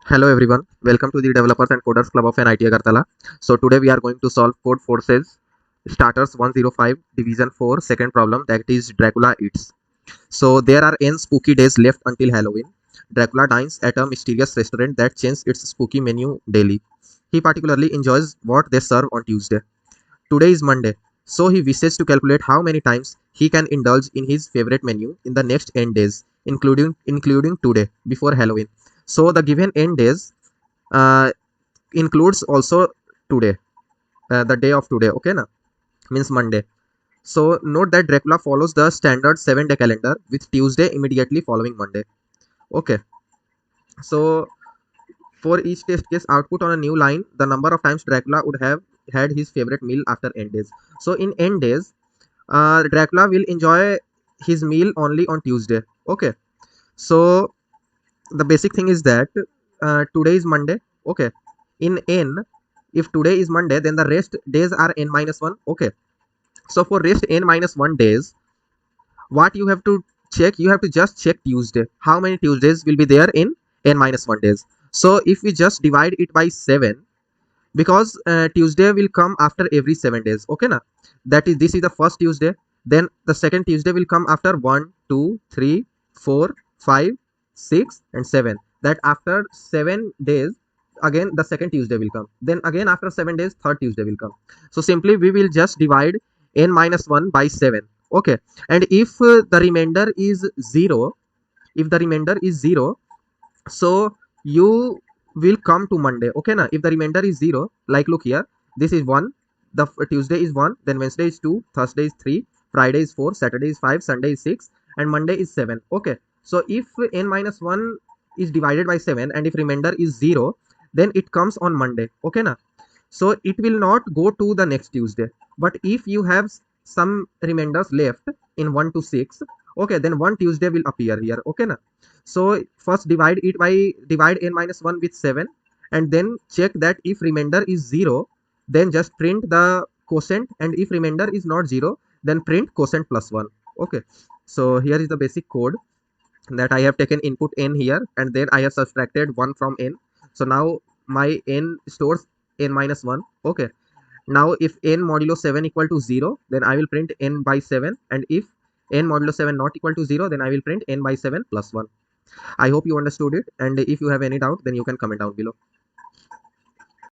Hello everyone, welcome to the Developers and Coders Club of NIT-A Agartala. So today we are going to solve Code Forces Starters 105 Division 4 second problem, that is Dracula eats. So there are n spooky days left until Halloween. Dracula dines at a mysterious restaurant that changes its spooky menu daily. He particularly enjoys what they serve on Tuesday. Today is Monday, so he wishes to calculate how many times he can indulge in his favorite menu in the next n days, including today before Halloween. So the given n days uh, includes also today, the day of today. Okay, na means Monday. So note that Dracula follows the standard 7-day calendar with Tuesday immediately following Monday. Okay, so for each test case output on a new line, the number of times Dracula would have had his favorite meal after n days. So in n days, Dracula will enjoy his meal only on Tuesday. Okay, so the basic thing is that today is Monday. Okay, in n, if today is Monday, then the rest days are n minus 1. Okay, so for rest n minus 1 days, what you have to check, you have to just check Tuesday, how many Tuesdays will be there in n minus 1 days. So if we just divide it by 7, because Tuesday will come after every 7 days. Okay, na, that is, this is the first Tuesday, then the second Tuesday will come after 1 2 3 4 5 6 and 7. That after 7 days again the second Tuesday will come, then again after 7 days third Tuesday will come. So simply we will just divide n minus 1 by 7. Okay, and if the remainder is 0, if the remainder is 0, so you will come to Monday. Okay, na, if the remainder is 0, like look here, this is 1, the Tuesday is 1, then Wednesday is 2, Thursday is 3, Friday is 4, Saturday is 5, Sunday is 6, and Monday is 7. Okay, so if n minus 1 is divided by 7 and if remainder is 0, then it comes on Monday. Okay, na, so it will not go to the next Tuesday. But if you have some remainders left in 1 to 6, okay, then one Tuesday will appear here. Okay, na, so first divide n minus 1 with 7, and then check that if remainder is 0, then just print the quotient, and if remainder is not 0, then print quotient plus 1. Okay, so here is the basic code, that I have taken input n here, and then I have subtracted 1 from n. So now my n stores n minus 1. Okay, now if n modulo 7 equal to 0, then I will print n by 7, and if n modulo 7 not equal to 0, then I will print n by 7 plus 1. I hope you understood it, and if you have any doubt, then you can comment down below.